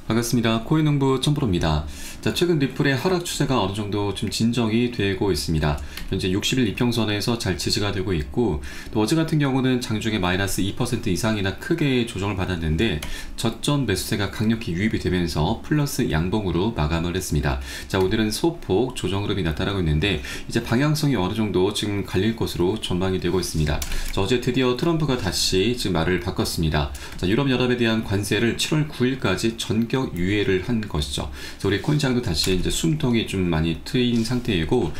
반갑습니다. 코인농부 첨프로입니다. 자, 최근 리플의 하락 추세가 어느 정도 좀 진정이 되고 있습니다. 현재 60일 이평선에서 잘 지지가 되고 있고, 또 어제 같은 경우는 장중에 마이너스 2% 이상이나 크게 조정을 받았는데 저점 매수세가 강력히 유입이 되면서 플러스 양봉으로 마감을 했습니다. 자, 오늘은 소폭 조정 흐름이 나타나고 있는데 이제 방향성이 어느 정도 지금 갈릴 것으로 전망이 되고 있습니다. 자, 어제 드디어 트럼프가 다시 지금 말을 바꿨습니다. 자, 유럽연합에 대한 관세를 7월 9일까지 전격 유예를 한 것이죠. 그래서 우리 코인시장도 다시 이제 숨통이 좀 많이 트인 상태이고,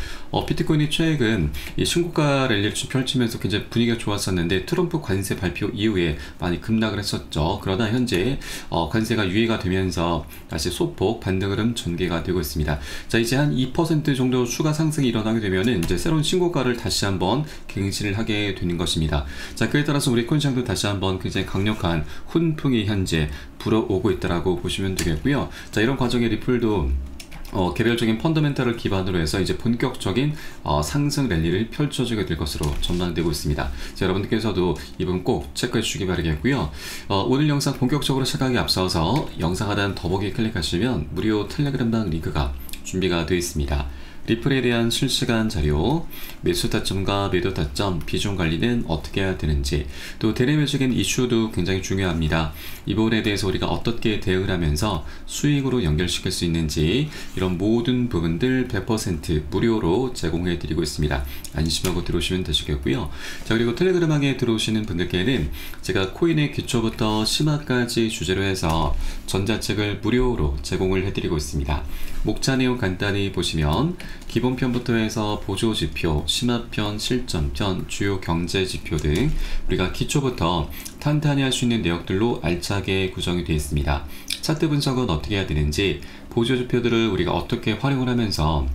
비트코인이 최근 이 신고가 랠리를 좀 펼치면서 굉장히 분위기가 좋았었는데 트럼프 관세 발표 이후에 많이 급락을 했었죠. 그러나 현재 관세가 유예가 되면서 다시 소폭 반등 흐름 전개가 되고 있습니다. 자, 이제 한 2% 정도 추가 상승이 일어나게 되면은 이제 새로운 신고가를 다시 한번 갱신을 하게 되는 것입니다. 자, 그에 따라서 우리 코인시장도 다시 한번 굉장히 강력한 훈풍이 현재 불어오고 있다라고 보시면 되겠고요. 자, 이런 과정에 리플도 개별적인 펀더멘탈을 기반으로 해서 이제 본격적인 상승 랠리를 펼쳐주게 될 것으로 전망되고 있습니다. 자, 여러분들께서도 이 부분 꼭 체크해 주시기 바라겠고요. 오늘 영상 본격적으로 시작하기 앞서서 영상 하단 더보기 클릭하시면 무료 텔레그램방 링크가 준비가 되어 있습니다. 리플에 대한 실시간 자료, 매수 타점과 매도 타점, 비중 관리는 어떻게 해야 되는지, 또 대내외적인 이슈도 굉장히 중요합니다. 이 부분에 대해서 우리가 어떻게 대응을 하면서 수익으로 연결시킬 수 있는지, 이런 모든 부분들 100% 무료로 제공해 드리고 있습니다. 안심하고 들어오시면 되시겠고요. 자, 그리고 텔레그램방에 들어오시는 분들께는 제가 코인의 기초부터 심화까지 주제로 해서 전자책을 무료로 제공을 해드리고 있습니다. 목차 내용 간단히 보시면 기본편부터 해서 보조지표, 심화편, 실전편, 주요 경제지표 등 우리가 기초부터 탄탄히 할 수 있는 내역들로 알차게 구성이 되어 있습니다. 차트 분석은 어떻게 해야 되는지, 보조지표들을 우리가 어떻게 활용을 하면서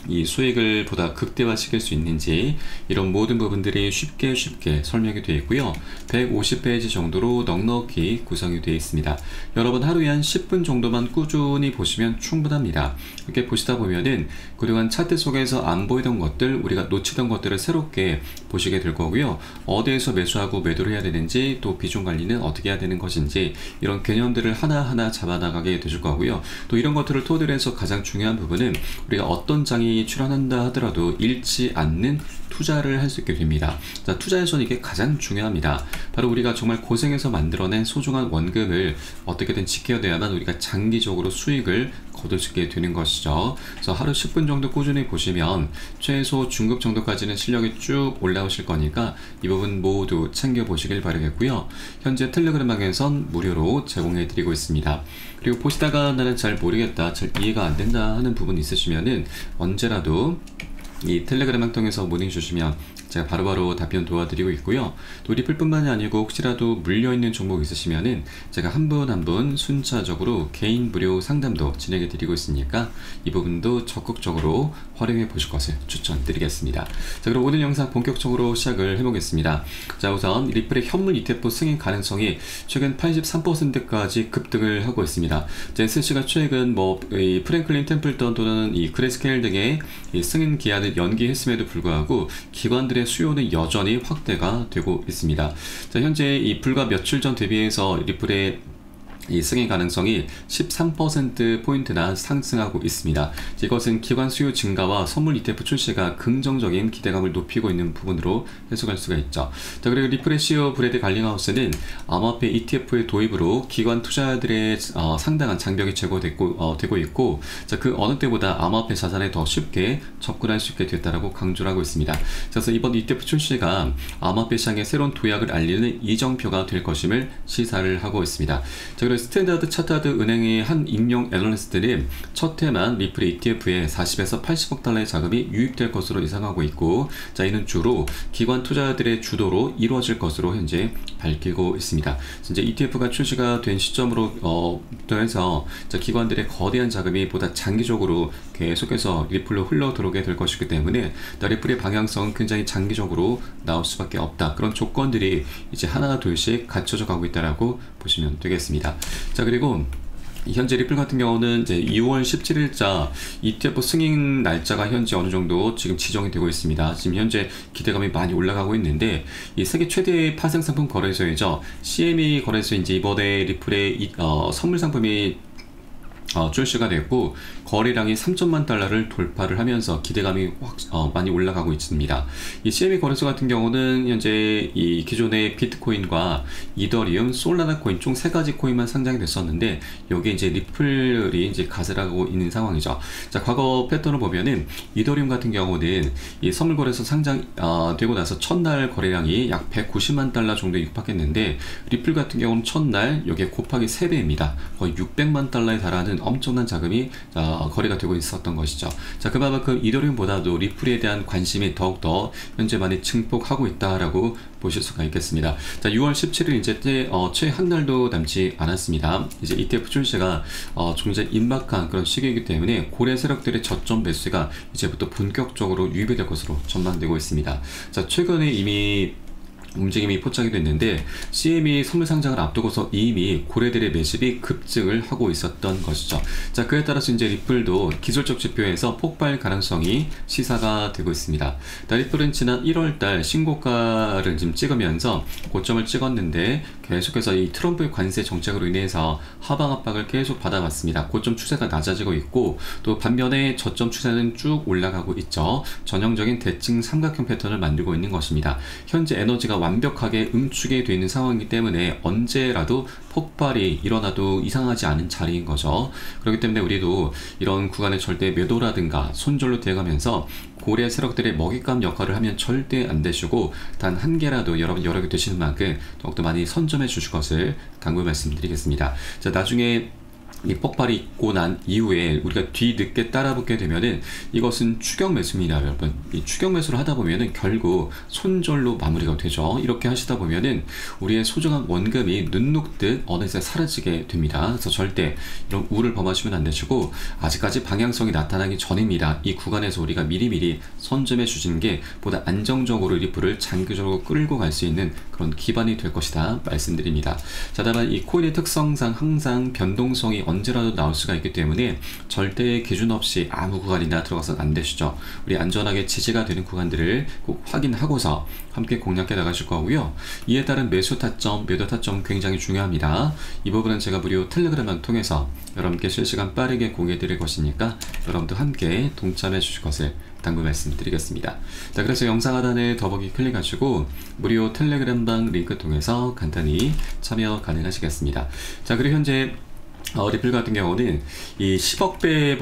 이 수익을 보다 극대화시킬 수 있는지, 이런 모든 부분들이 쉽게 설명이 되어 있고요. 150페이지 정도로 넉넉히 구성이 되어 있습니다. 여러분 하루에 한 10분 정도만 꾸준히 보시면 충분합니다. 이렇게 보시다 보면은 그동안 차트 속에서 안 보이던 것들, 우리가 놓치던 것들을 새롭게 보시게 될 거고요. 어디에서 매수하고 매도를 해야 되는지, 또 비중 관리는 어떻게 해야 되는 것인지, 이런 개념들을 하나하나 잡아나가게 되실 거고요. 또 이런 것들을 토대로 해서 가장 중요한 부분은 우리가 어떤 장이 출현한다 하더라도 잃지 않는 투자를 할 수 있게 됩니다. 자, 투자에서는 이게 가장 중요합니다. 바로 우리가 정말 고생해서 만들어낸 소중한 원금을 어떻게든 지켜내야만 우리가 장기적으로 수익을 거둘 수 있게 되는 것이죠. 그래서 하루 10분 정도 꾸준히 보시면 최소 중급 정도까지는 실력이 쭉 올라오실 거니까 이 부분 모두 챙겨보시길 바라겠고요. 현재 텔레그램방에선 무료로 제공해 드리고 있습니다. 그리고 보시다가 나는 잘 모르겠다, 잘 이해가 안 된다 하는 부분 있으시면은 언제라도 이 텔레그램을 통해서 문의 주시면 제가 바로바로 답변 도와드리고 있고요. 또 리플뿐만이 아니고 혹시라도 물려있는 종목 있으시면은 제가 한 분 한 분 순차적으로 개인 무료 상담도 진행해 드리고 있으니까 이 부분도 적극적으로 활용해 보실 것을 추천드리겠습니다. 자, 그럼 오늘 영상 본격적으로 시작을 해보겠습니다. 자, 우선 리플의 현물 ETF 승인 가능성이 최근 83%까지 급등을 하고 있습니다. SC가 최근 이 프랭클린 템플턴 또는 이 그레스케일 등의 이 승인 기한을 연기했음에도 불구하고 기관들의 수요는 여전히 확대가 되고 있습니다. 자, 현재 이 불과 며칠 전 대비해서 리플의 이 승인 가능성이 13%포인트나 상승하고 있습니다. 이것은 기관 수요 증가와 선물 ETF 출시가 긍정적인 기대감을 높이고 있는 부분으로 해석할 수가 있죠. 자, 그리고 리플의 CEO 브래드 갈링하우스는 암호화폐 ETF의 도입으로 기관 투자들의 상당한 장벽이 제거되고 있고, 자, 그 어느 때보다 암호화폐 자산에 더 쉽게 접근할 수 있게 됐다라고 강조를 하고 있습니다. 그래서 이번 ETF 출시가 암호화폐 시장의 새로운 도약을 알리는 이정표가 될 것임을 시사를 하고 있습니다. 자, 스탠다드 차타드 은행의 한 임용 애널리스트는 첫 해만 리플 ETF에 40에서 80억 달러의 자금이 유입될 것으로 예상하고 있고, 자, 이는 주로 기관 투자들의 주도로 이루어질 것으로 현재 밝히고 있습니다. 이제 ETF가 출시가 된 시점으로 해서 기관들의 거대한 자금이 보다 장기적으로 계속해서 리플로 흘러 들어오게 될 것이기 때문에 리플의 방향성은 굉장히 장기적으로 나올 수밖에 없다. 그런 조건들이 이제 하나 둘씩 갖춰져 가고 있다라고 보시면 되겠습니다. 자, 그리고 현재 리플 같은 경우는 이제 2월 17일자 ETF 승인 날짜가 현재 어느 정도 지금 지정이 되고 있습니다. 지금 현재 기대감이 많이 올라가고 있는데, 이 세계 최대 파생 상품 거래소이죠. CME 거래소 이제 이번에 리플의 선물 상품이 출시가 됐고 거래량이 3천만 달러를 돌파를 하면서 기대감이 많이 올라가고 있습니다. 이 CME 거래소 같은 경우는 현재 이 기존의 비트코인과 이더리움, 솔라나 코인 총 3가지 코인만 상장이 됐었는데 여기에 이제 리플이 이제 가세하고 있는 상황이죠. 자, 과거 패턴을 보면은 이더리움 같은 경우는 이 선물 거래소 상장 되고 나서 첫날 거래량이 약 190만 달러 정도에 육박했는데 리플 같은 경우는 첫날 여기에 곱하기 3배입니다. 거의 600만 달러에 달하는 엄청난 자금이 거래가 되고 있었던 것이죠. 자, 그만큼 이더리움보다도 리플에 대한 관심이 더욱더 현재 많이 증폭하고 있다라고 보실 수가 있겠습니다. 자, 6월 17일 이제 채 한 달도 남지 않았습니다. 이제 ETF 출시가 종전 임박한 그런 시기이기 때문에 고래 세력들의 저점 매수가 이제부터 본격적으로 유입될 것으로 전망되고 있습니다. 자, 최근에 이미 움직임이 포착이 됐는데 CME 선물 상장을 앞두고서 이미 고래들의 매집이 급증을 하고 있었던 것이죠. 자, 그에 따라서 이제 리플도 기술적 지표에서 폭발 가능성이 시사가 되고 있습니다. 리플은 지난 1월달 신고가를 지금 찍으면서 고점을 찍었는데 계속해서 이 트럼프의 관세 정책으로 인해서 하방 압박을 계속 받아왔습니다. 고점 추세가 낮아지고 있고 또 반면에 저점 추세는 쭉 올라가고 있죠. 전형적인 대칭 삼각형 패턴을 만들고 있는 것입니다. 현재 에너지가 완벽하게 응축이 되어 있는 상황이기 때문에 언제라도 폭발이 일어나도 이상하지 않은 자리인 거죠. 그렇기 때문에 우리도 이런 구간에 절대 매도라든가 손절로 대응하면서 고래 세력들의 먹잇감 역할을 하면 절대 안 되시고 단 한 개라도 여러분 여러 개 되시는 만큼 더욱더 많이 선점해 주실 것을 당부 말씀드리겠습니다. 자, 나중에 이 폭발이 있고 난 이후에 우리가 뒤늦게 따라붙게 되면은 이것은 추격 매수입니다, 여러분. 이 추격 매수를 하다 보면은 결국 손절로 마무리가 되죠. 이렇게 하시다 보면은 우리의 소중한 원금이 눈 녹듯 어느새 사라지게 됩니다. 그래서 절대 이런 우를 범하시면 안 되시고 아직까지 방향성이 나타나기 전입니다. 이 구간에서 우리가 미리미리 선점해 주시는 게 보다 안정적으로 리플을 장기적으로 끌고 갈 수 있는 그런 기반이 될 것이다 말씀드립니다. 자, 다만 이 코인의 특성상 항상 변동성이 언제라도 나올 수가 있기 때문에 절대 기준 없이 아무 구간이나 들어가서는 안 되시죠. 우리 안전하게 지지가 되는 구간들을 꼭 확인하고서 함께 공략해 나가실 거고요. 이에 따른 매수 타점, 매도 타점 굉장히 중요합니다. 이 부분은 제가 무료 텔레그램을 통해서 여러분께 실시간 빠르게 공유해 드릴 것이니까 여러분도 함께 동참해 주실 것을 당부 말씀드리겠습니다. 자, 그래서 영상 하단에 더보기 클릭하시고 무료 텔레그램방 링크 통해서 간단히 참여 가능하시겠습니다. 자, 그리고 현재 리플 같은 경우는 이 10억 배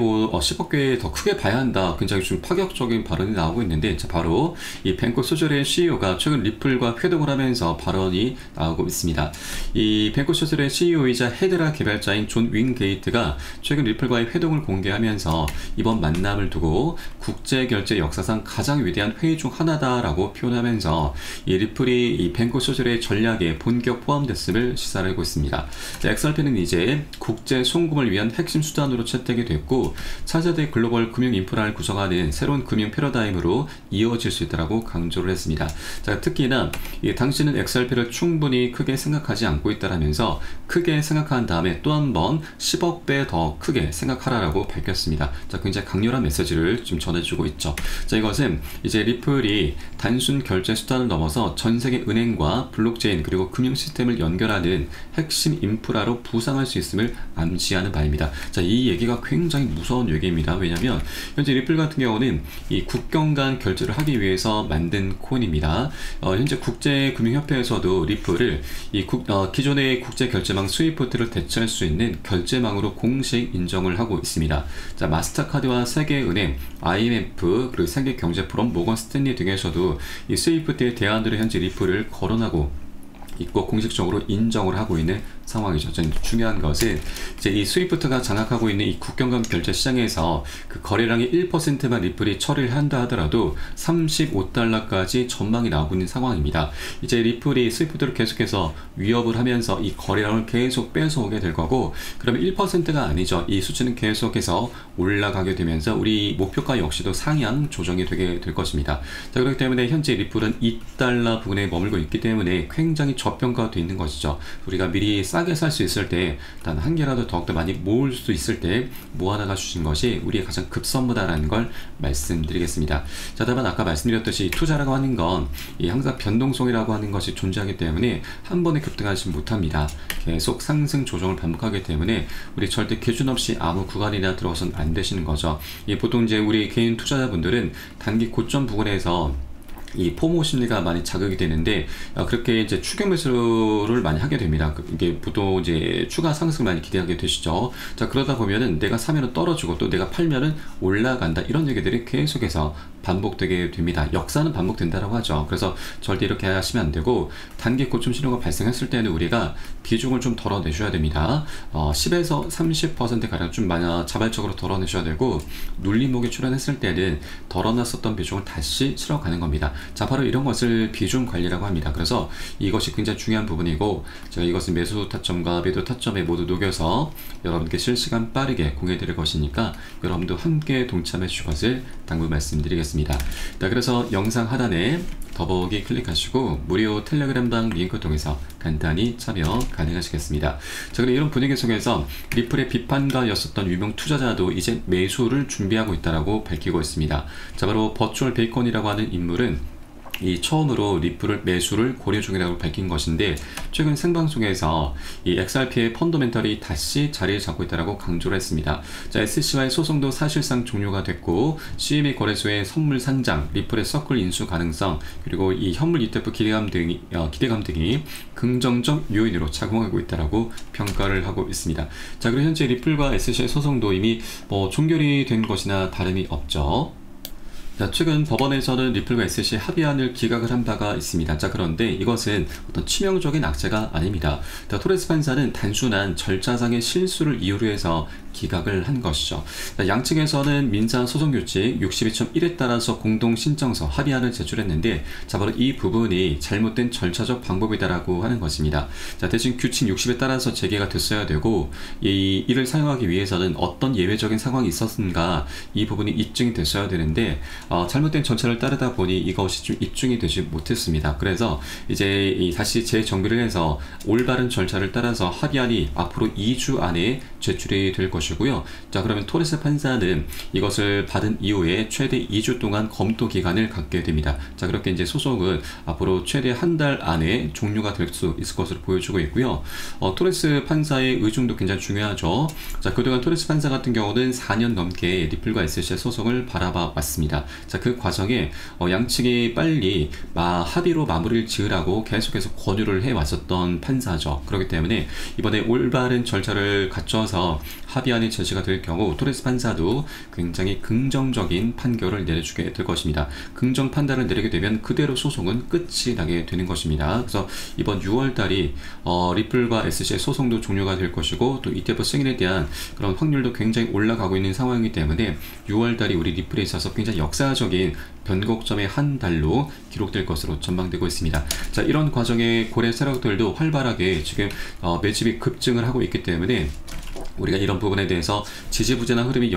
더 크게 봐야 한다. 굉장히 좀 파격적인 발언이 나오고 있는데, 자, 바로 이 뱅크 소셜의 CEO가 최근 리플과 회동을 하면서 발언이 나오고 있습니다. 이 뱅크 소셜의 CEO이자 헤드라 개발자인 존 윙게이트가 최근 리플과의 회동을 공개하면서 이번 만남을 두고 국제결제 역사상 가장 위대한 회의 중 하나다라고 표현하면서 이 리플이 이 뱅크 소셜의 전략에 본격 포함됐음을 시사하고 있습니다. 자, XRP는 이제 국제 송금을 위한 핵심 수단으로 채택이 됐고 차세대 글로벌 금융 인프라를 구성하는 새로운 금융 패러다임으로 이어질 수 있다고 강조를 했습니다. 자, 특히나 당신은 XRP를 충분히 크게 생각하지 않고 있다라면서 크게 생각한 다음에 또 한 번 10억 배 더 크게 생각하라라고 밝혔습니다. 자, 굉장히 강렬한 메시지를 좀 전해주고 있죠. 자, 이것은 이제 리플이 단순 결제 수단을 넘어서 전 세계 은행과 블록체인 그리고 금융 시스템을 연결하는 핵심 인프라로 부상할 수 있음을 암시하는 바입니다. 자, 이 얘기가 굉장히 무서운 얘기입니다. 왜냐하면 현재 리플 같은 경우는 이 국경 간 결제를 하기 위해서 만든 코인입니다. 현재 국제금융협회에서도 리플을 이 기존의 국제결제망 스위프트를 대체할 수 있는 결제망으로 공식 인정을 하고 있습니다. 자, 마스터카드와 세계은행, IMF 그리고 세계경제포럼, 모건 스탠리 등에서도 이 스위프트의 대안으로 현재 리플을 거론하고 있고 공식적으로 인정을 하고 있는 상황이죠. 중요한 것은 이제 이 스위프트가 장악하고 있는 이 국경간 결제 시장에서 그 거래량의 1%만 리플이 처리를 한다 하더라도 35달러까지 전망이 나오고 있는 상황입니다. 이제 리플이 스위프트를 계속해서 위협을 하면서 이 거래량을 계속 뺏어오게 될 거고, 그러면 1%가 아니죠. 이 수치는 계속해서 올라가게 되면서 우리 목표가 역시도 상향 조정이 되게 될 것입니다. 자, 그렇기 때문에 현재 리플은 2달러 부근에 머물고 있기 때문에 굉장히 저평가되어 있는 것이죠. 우리가 미리 싸게 살 수 있을 때 단 한 개라도 더욱더 많이 모을 수 있을 때 모아나가 주신 것이 우리의 가장 급선무다라는 걸 말씀드리겠습니다. 자, 다만 아까 말씀드렸듯이 투자라고 하는 건 항상 변동성이라고 하는 것이 존재하기 때문에 한 번에 급등하지 못합니다. 계속 상승 조정을 반복하기 때문에 우리 절대 기준 없이 아무 구간이나 들어서는 안 되시는 거죠. 보통 이제 우리 개인 투자자분들은 단기 고점 부근에서 이 포모 심리가 많이 자극이 되는데 그렇게 이제 추격 매수를 많이 하게 됩니다. 이게 보통 이제 추가 상승을 많이 기대하게 되시죠. 자, 그러다 보면은 내가 사면은 떨어지고 또 내가 팔면은 올라간다, 이런 얘기들이 계속해서 반복되게 됩니다. 역사는 반복된다라고 하죠. 그래서 절대 이렇게 하시면 안 되고, 단기 고점 신호가 발생했을 때는 우리가 비중을 좀 덜어내셔야 됩니다. 10에서 30% 가량 좀 자발적으로 덜어내셔야 되고, 눌림목에 출현했을 때는 덜어놨었던 비중을 다시 실어가는 겁니다. 자, 바로 이런 것을 비중 관리라고 합니다. 그래서 이것이 굉장히 중요한 부분이고, 제가 이것을 매수 타점과 매도 타점에 모두 녹여서 여러분께 실시간 빠르게 공유해 드릴 것이니까 여러분도 함께 동참해 주실 것을 당부 말씀드리겠습니다. 자, 그래서 영상 하단에 더보기 클릭하시고 무료 텔레그램방 링크 통해서 간단히 참여 가능하시겠습니다. 자, 그럼 이런 분위기 속에서 리플의 비판가였었던 유명 투자자도 이제 매수를 준비하고 있다라고 밝히고 있습니다. 자, 바로 버추얼 베이컨이라고 하는 인물은 처음으로 리플을 매수를 고려 중이라고 밝힌 것인데, 최근 생방송에서 이 XRP의 펀더멘털이 다시 자리를 잡고 있다고 강조를 했습니다. 자, SC와의 소송도 사실상 종료가 됐고, CME 거래소의 선물 상장, 리플의 서클 인수 가능성, 그리고 이 현물 ETF 기대감 등이 긍정적 요인으로 작용하고 있다고 평가를 하고 있습니다. 자, 그리고 현재 리플과 SC의 소송도 이미 종결이 된 것이나 다름이 없죠. 자, 최근 법원에서는 리플과 SC 합의안을 기각을 한 바가 있습니다. 자, 그런데 이것은 어떤 치명적인 악재가 아닙니다. 자, 토레스 판사는 단순한 절차상의 실수를 이유로 해서 기각을 한 것이죠. 자, 양측에서는 민사 소송 규칙 62.1에 따라서 공동 신청서 합의안을 제출했는데, 자, 바로 이 부분이 잘못된 절차적 방법이다라고 하는 것입니다. 자, 대신 규칙 60에 따라서 제기가 됐어야 되고, 이를 사용하기 위해서는 어떤 예외적인 상황이 있었는가, 이 부분이 입증이 됐어야 되는데 잘못된 절차를 따르다 보니 이것이 좀 입증이 되지 못했습니다. 그래서 이제 다시 재정비를 해서 올바른 절차를 따라서 합의안이 앞으로 2주 안에 제출이 될 것이고요. 자, 그러면 토레스 판사는 이것을 받은 이후에 최대 2주 동안 검토 기간을 갖게 됩니다. 자, 그렇게 이제 소송은 앞으로 최대 한 달 안에 종료가 될 수 있을 것으로 보여주고 있고요. 토레스 판사의 의중도 굉장히 중요하죠. 자, 그동안 토레스 판사 같은 경우는 4년 넘게 리플과 SC의 소송을 바라봐 왔습니다. 자, 그 과정에 양측이 빨리 합의로 마무리를 지으라고 계속해서 권유를 해왔었던 판사죠. 그렇기 때문에 이번에 올바른 절차를 갖춰서 합의안이 제시가 될 경우 토레스 판사도 굉장히 긍정적인 판결을 내려주게 될 것입니다. 긍정 판단을 내리게 되면 그대로 소송은 끝이 나게 되는 것입니다. 그래서 이번 6월달이 리플과 SC의 소송도 종료가 될 것이고, 또 ETF 승인에 대한 그런 확률도 굉장히 올라가고 있는 상황이기 때문에 6월달이 우리 리플에 있어서 굉장히 역사적인 변곡점의 한 달로 기록될 것으로 전망되고 있습니다. 자, 이런 과정의 고래 세력들도 활발하게 지금 매집이 급증을 하고 있기 때문에 우리가 이런 부분에 대해서 지지부진한 흐름이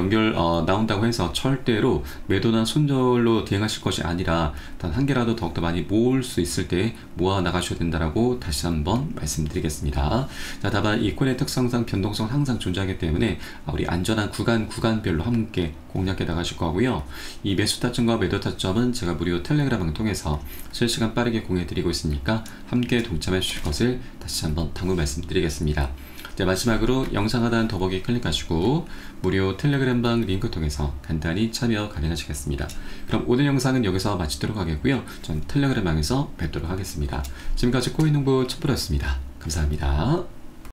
나온다고 해서 절대로 매도나 손절로 대응하실 것이 아니라 단 한 개라도 더욱더 많이 모을 수 있을 때 모아 나가셔야 된다라고 다시 한번 말씀드리겠습니다. 자, 다만 이 코인의 특성상 변동성 항상 존재하기 때문에 우리 안전한 구간별로 함께 공략해 나가실 거고요. 이 매수 타점과 매도 타점은 제가 무료 텔레그램을 통해서 실시간 빠르게 공유해 드리고 있으니까 함께 동참해 주실 것을 다시 한번 당부 말씀드리겠습니다. 자, 마지막으로 영상 하단 더보기 클릭하시고 무료 텔레그램방 링크 통해서 간단히 참여 가능하시겠습니다. 그럼 오늘 영상은 여기서 마치도록 하겠고요. 전 텔레그램방에서 뵙도록 하겠습니다. 지금까지 코인농부 촛불이었습니다. 감사합니다.